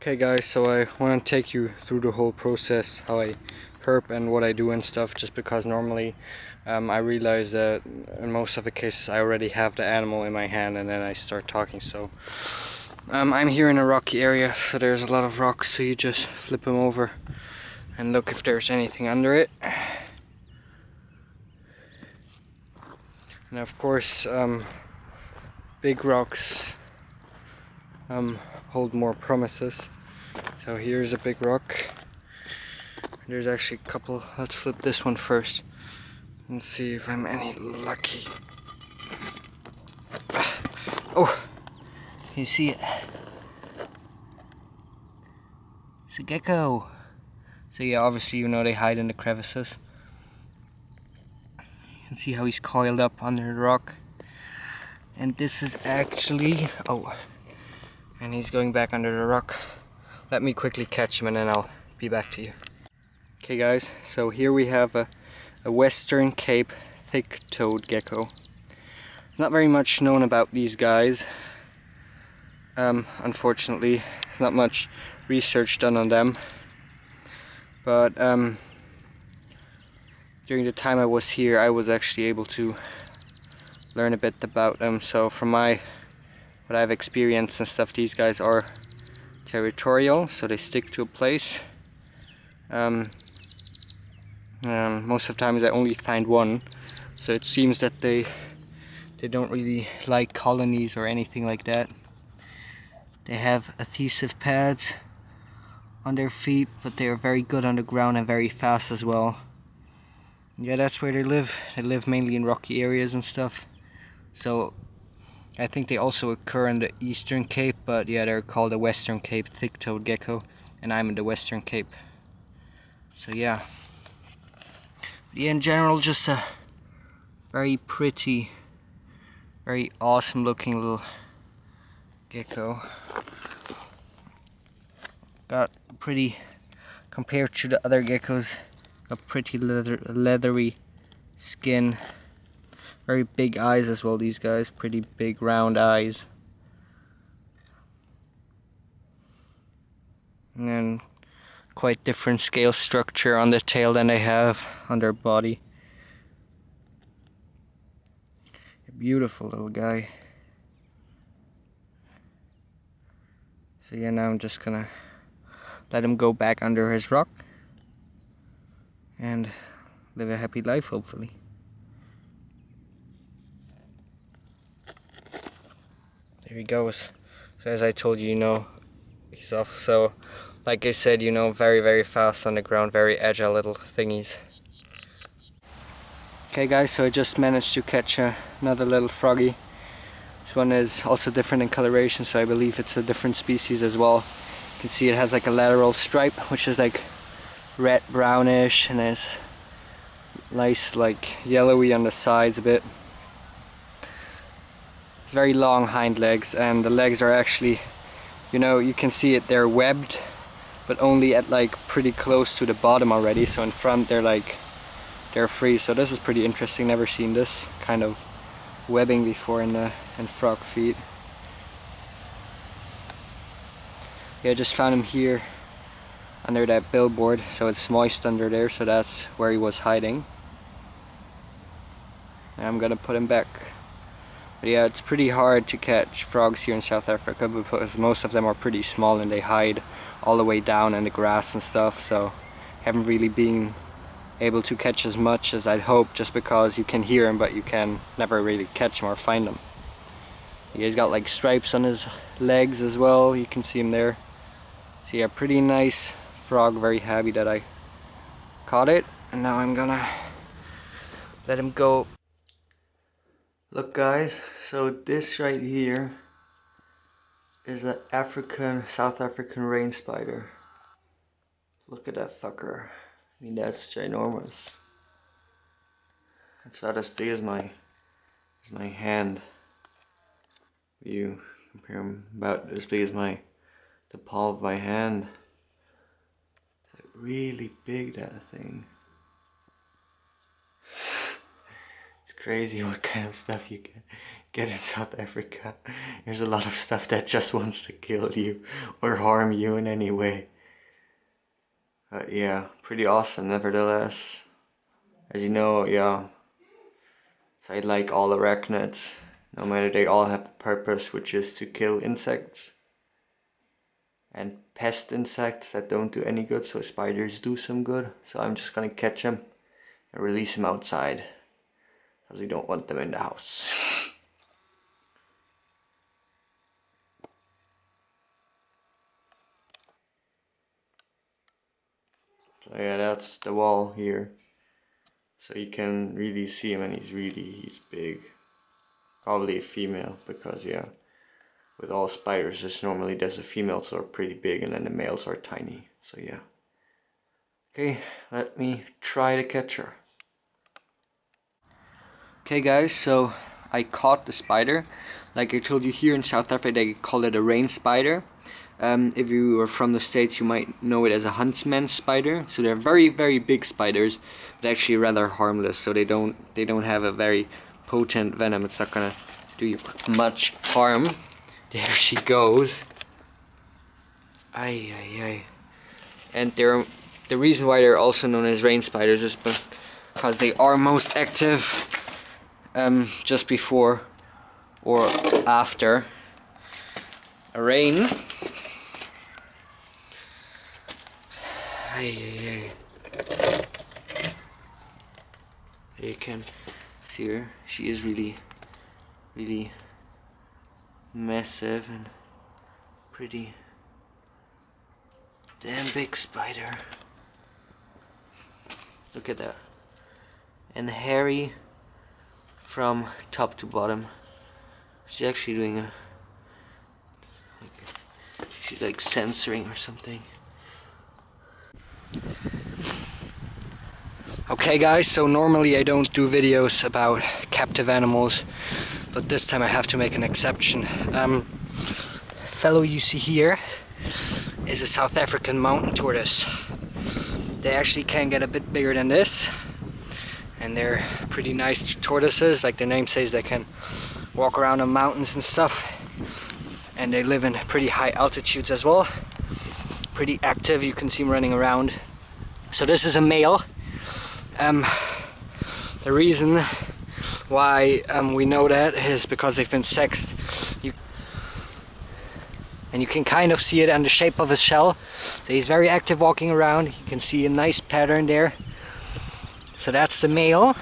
Okay guys, so I want to take you through the whole process, how I herp and what I do and stuff, just because normally I realize that in most of the cases I already have the animal in my hand and then I start talking. So I'm here in a rocky area, so there's a lot of rocks, so you just flip them over and look if there's anything under it. And of course big rocks hold more promises. So here's a big rock. There's actually a couple. Let's flip this one first and see if I'm any lucky. Oh, can you see it? It's a gecko. So yeah, obviously you know they hide in the crevices. You can see how he's coiled up under the rock. And this is actually, and he's going back under the rock. Let me quickly catch him and then I'll be back to you. Okay guys, so here we have a Western Cape thick-toed gecko. Not very much known about these guys. Unfortunately, there's not much research done on them. But during the time I was here, I was actually able to learn a bit about them. So from what I've experienced and stuff, these guys are territorial, so they stick to a place. Most of the times I only find one, so it seems that they don't really like colonies or anything like that. They have adhesive pads on their feet, but they are very good on the ground and very fast as well. Yeah, that's where they live. They live mainly in rocky areas and stuff. So I think they also occur in the Eastern Cape, but yeah, they're called the Western Cape thick-toed gecko, and I'm in the Western Cape. So yeah. In general, just a very pretty, very awesome looking little gecko. Got pretty, compared to the other geckos, got pretty leathery skin. Very big eyes as well, these guys, pretty big round eyes. And then quite different scale structure on the tail than they have on their body. A beautiful little guy. So yeah, now I'm just gonna let him go back under his rock and live a happy life, hopefully. There he goes. So as I told you, he's off. So like I said, very, very fast on the ground, very agile little thingies. Okay guys, so I just managed to catch another little froggy. This one is also different in coloration, so I believe it's a different species as well. You can see it has like a lateral stripe, which is like red brownish, and it's nice like yellowy on the sides a bit. It's very long hind legs, and the legs are actually, you can see it, they're webbed, but only at like pretty close to the bottom already. So in front they're free. So this is pretty interesting. Never seen this kind of webbing before in frog feet. Yeah, I just found him here under that billboard, so it's moist under there, so that's where he was hiding. And I'm gonna put him back. But yeah, it's pretty hard to catch frogs here in South Africa because most of them are pretty small and they hide all the way down in the grass and stuff, so haven't really been able to catch as much as I'd hope, just because you can hear them but you can never really catch them or find them. He's got like stripes on his legs as well, you can see him there. So yeah, pretty nice frog, very happy that I caught it, and now I'm gonna let him go. Look guys, so this right here is an South African rain spider. Look at that fucker. I mean, that's ginormous. That's about as big as my hand. You compare them, about as big as the palm of my hand. It's like really big, that thing. It's crazy what kind of stuff you get in South Africa. There's a lot of stuff that just wants to kill you or harm you in any way. But yeah, pretty awesome nevertheless. As you know, yeah, so I like all arachnids, no matter, they all have a purpose, which is to kill insects and pest insects that don't do any good, so spiders do some good. So I'm just gonna catch them and release them outside, because we don't want them in the house. So yeah, that's the wall here. So you can really see him, and he's big. Probably a female, because yeah, with all spiders there's the females are pretty big and then the males are tiny. So yeah. Okay, let me try to catch her. Okay guys, so I caught the spider. Like I told you, here in South Africa they call it a rain spider. If you are from the States, you might know it as a huntsman spider. So they're very, very big spiders, but actually rather harmless. So they don't have a very potent venom. It's not gonna do you much harm. There she goes. Ay ay ay. And the reason why they're also known as rain spiders is because they are most active just before or after a rain. Ay, ay, ay. You can see her. She is really, really massive and pretty damn big spider. Look at that. And hairy from top to bottom. She's actually doing she's like censoring or something. Okay guys, so normally I don't do videos about captive animals, but this time I have to make an exception. Fellow you see here is a South African mountain tortoise. They actually can get a bit bigger than this, and they're pretty nice tortoises. Like the name says, they can walk around on mountains and stuff, and they live in pretty high altitudes as well. Pretty active, you can see them running around. So this is a male. The reason why we know that is because they've been sexed. And you can kind of see it on the shape of his shell. So he's very active walking around. You can see a nice pattern there. So that's the male.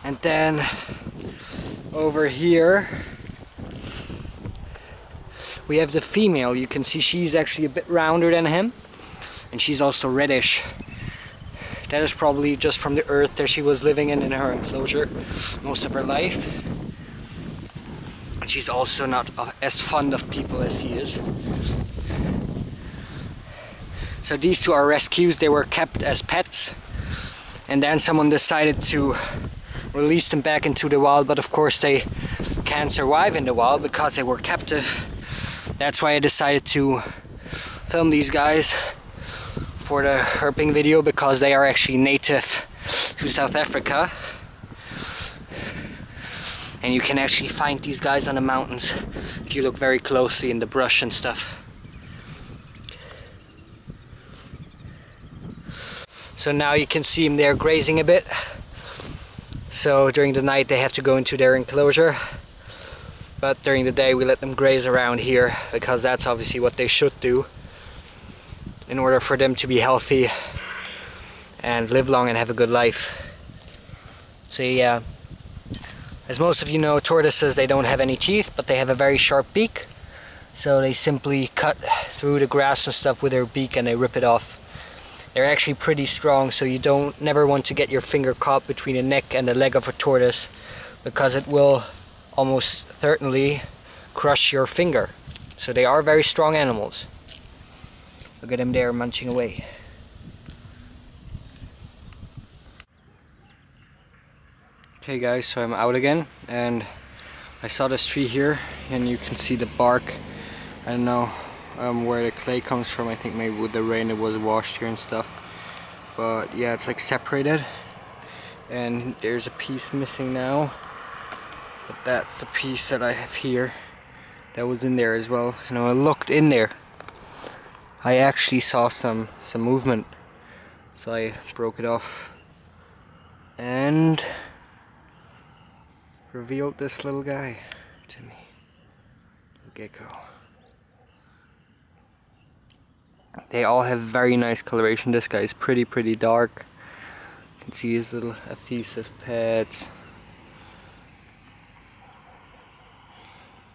And then over here we have the female. You can see she's actually a bit rounder than him. And she's also reddish. That is probably just from the earth that she was living in her enclosure most of her life. And she's also not as fond of people as he is. So these two are rescues. They were kept as pets, and then someone decided to release them back into the wild, but of course they can't survive in the wild because they were captive. That's why I decided to film these guys for the herping video, because they are actually native to South Africa, and you can actually find these guys on the mountains if you look very closely in the brush and stuff. So now you can see them there grazing a bit. So during the night they have to go into their enclosure, but during the day we let them graze around here, because that's obviously what they should do in order for them to be healthy and live long and have a good life. So yeah, as most of you know, tortoises, they don't have any teeth, but they have a very sharp beak. So they simply cut through the grass and stuff with their beak and they rip it off. They're actually pretty strong, so you never want to get your finger caught between the neck and the leg of a tortoise, because it will almost certainly crush your finger. So they are very strong animals. Look at him there munching away. Okay guys, so I'm out again, and I saw this tree here, and you can see the bark. I don't know where the clay comes from. I think maybe with the rain it was washed here and stuff. But yeah, it's like separated. and there's a piece missing now, but that's the piece that I have here that was in there as well. And when I looked in there, I actually saw some movement, so I broke it off and revealed this little guy to me, Gecko. They all have very nice coloration. This guy is pretty dark. You can see his little adhesive pads.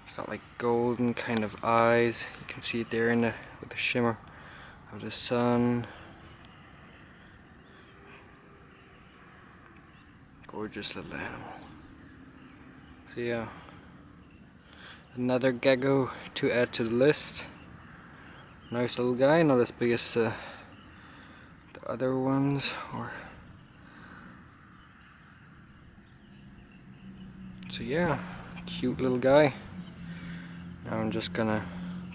He's got like golden kind of eyes. You can see it there in the with the shimmer of the sun. Gorgeous little animal. So yeah, another Gecko to add to the list. Nice little guy, not as big as the other ones. So yeah, cute little guy. Now I'm just gonna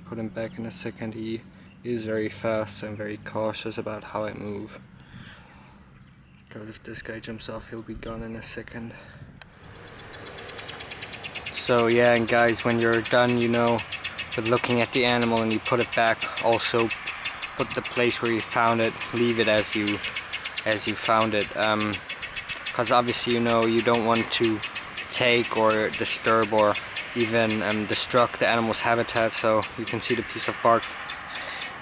put him back in a second. He is very fast, so I'm very cautious about how I move, because if this guy jumps off, he'll be gone in a second. So yeah, and guys, when you're done, you know, with looking at the animal and you put it back, also put the place where you found it, leave it as you found it, because obviously, you know, you don't want to take or disturb or even destruct the animal's habitat. So you can see the piece of bark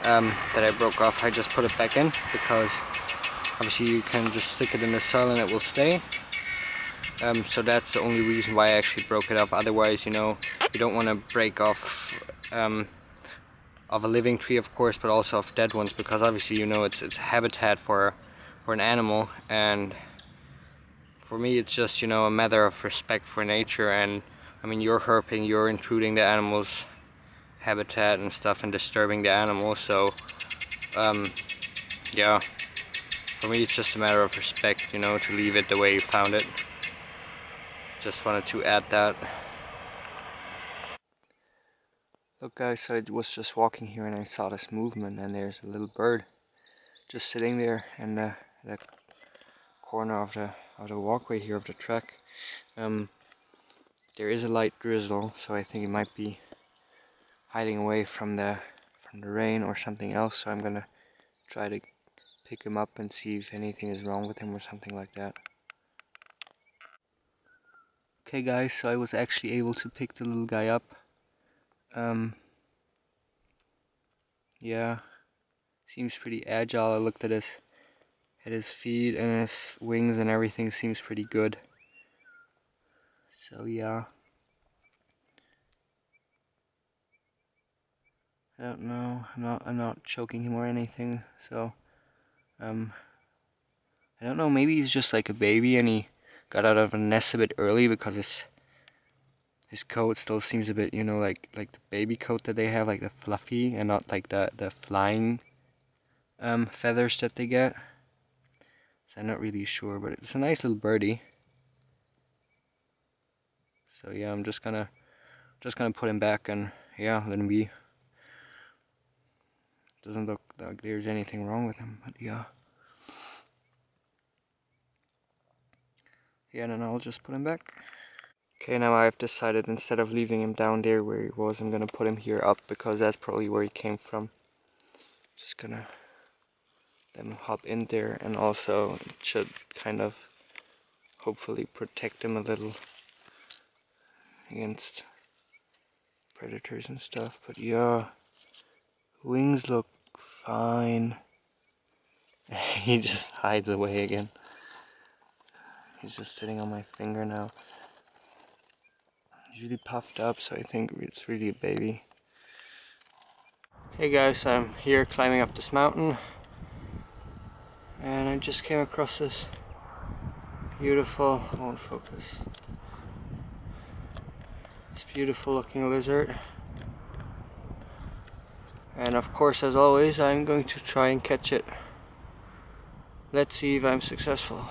that I broke off. I just put it back in because obviously you can just stick it in the soil and it will stay. So that's the only reason why I actually broke it up. Otherwise, you know, you don't want to break off of a living tree, of course, but also of dead ones, because obviously, you know, it's habitat for an animal, and for me it's just, you know, a matter of respect for nature. And I mean, you're herping, you're intruding the animal's habitat and stuff and disturbing the animal, so yeah, for me it's just a matter of respect, you know, to leave it the way you found it. Just wanted to add that. Look guys, so I was just walking here and I saw this movement, and there's a little bird just sitting there in the corner of the walkway here of the track. There is a light drizzle, so I think it might be hiding away from the rain or something else, so I'm gonna try to pick him up and see if anything is wrong with him or something like that. Okay guys, so I was actually able to pick the little guy up. Yeah, seems pretty agile. I looked at his feet and his wings and everything, seems pretty good. So yeah, I don't know. I'm not choking him or anything. So I don't know. Maybe he's just like a baby and he got out of a nest a bit early, because his coat still seems a bit, you know, like the baby coat that they have, like the fluffy, and not like the flying feathers that they get. So I'm not really sure, but it's a nice little birdie. So yeah, I'm just gonna put him back and yeah, let him be. Doesn't look like there's anything wrong with him, but yeah. Yeah, and then I'll just put him back. Okay, now I've decided, instead of leaving him down there where he was, I'm gonna put him here up, because that's probably where he came from. Just gonna let him hop in there, and also it should kind of hopefully protect him a little against predators and stuff. But yeah, wings look fine. He just hides away again. He's just sitting on my finger now. He's really puffed up, so I think it's really a baby. Okay guys, so I'm here climbing up this mountain, and I just came across this beautiful, I won't focus, this beautiful looking lizard. And of course, as always, I'm going to try and catch it. Let's see if I'm successful.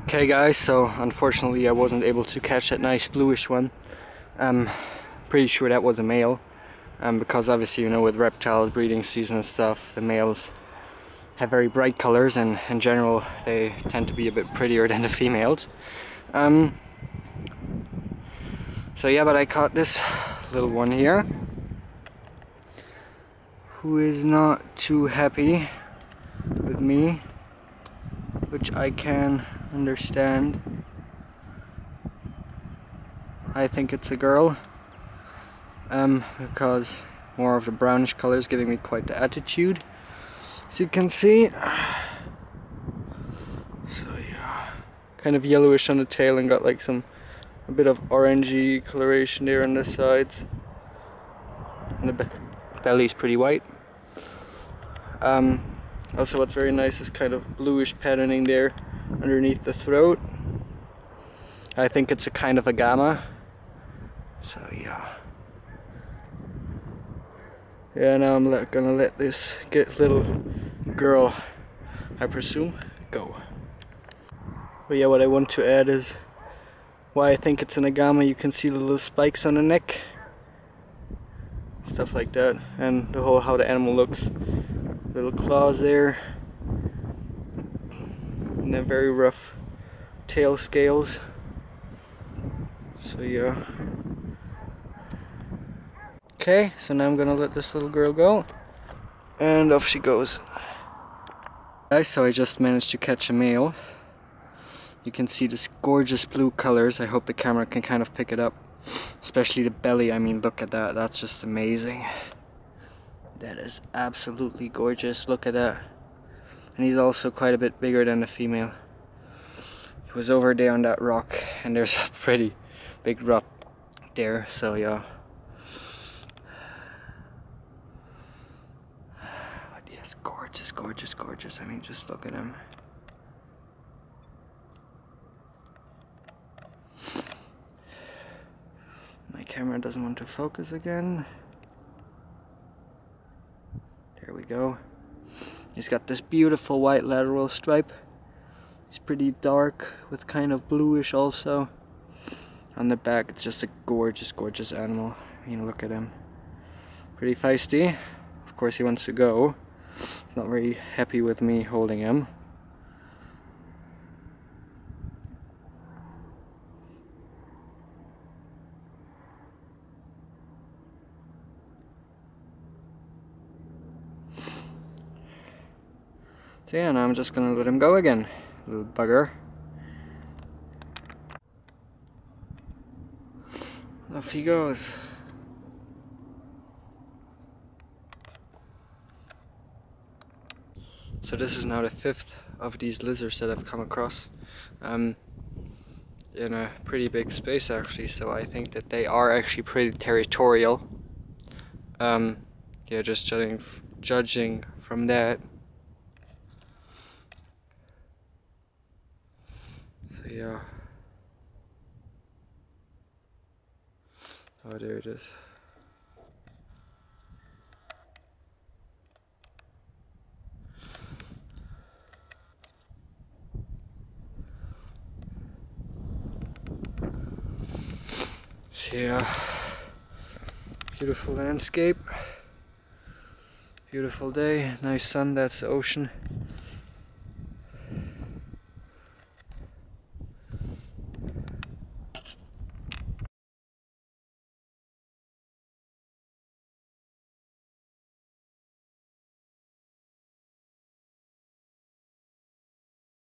Okay guys, so unfortunately I wasn't able to catch that nice bluish one. Pretty sure that was a male, because obviously, you know, with reptiles, breeding season and stuff, the males have very bright colors, and in general they tend to be a bit prettier than the females. So yeah, but I caught this little one here who is not too happy with me, which I can understand. I think it's a girl, because more of the brownish color is giving me quite the attitude, as you can see. So yeah, kind of yellowish on the tail and got like a bit of orangey coloration there on the sides, and the belly's pretty white. Also what's very nice is kind of bluish patterning there underneath the throat. I think it's a kind of a gamma. So yeah. Yeah, now I'm gonna let this little girl, I presume, go. But yeah, what I want to add is why I think it's an agama. You can see the little spikes on the neck, stuff like that, and the whole how the animal looks. Little claws there, and then very rough tail scales. So yeah. Okay, so now I'm gonna let this little girl go, and off she goes. Guys, so I just managed to catch a male. You can see this gorgeous blue colors. I hope the camera can kind of pick it up, especially the belly. I mean, look at that, that's just amazing. That is absolutely gorgeous, look at that. And he's also quite a bit bigger than the female. He was over there on that rock, and there's a pretty big rock there, so yeah. But yes, gorgeous, gorgeous, gorgeous. I mean, just look at him. My camera doesn't want to focus again. There we go. He's got this beautiful white lateral stripe. He's pretty dark with kind of bluish also. On the back, it's just a gorgeous, gorgeous animal. I mean, look at him. Pretty feisty. Of course he wants to go. He's not very happy with me holding him. So yeah, now I'm just gonna let him go again, little bugger. Off he goes. So this is now the 5th of these lizards that I've come across, in a pretty big space actually, so I think that they are actually pretty territorial. Yeah, just judging from that. So yeah. Oh, there it is. So yeah, beautiful landscape, beautiful day, nice sun, that's the ocean.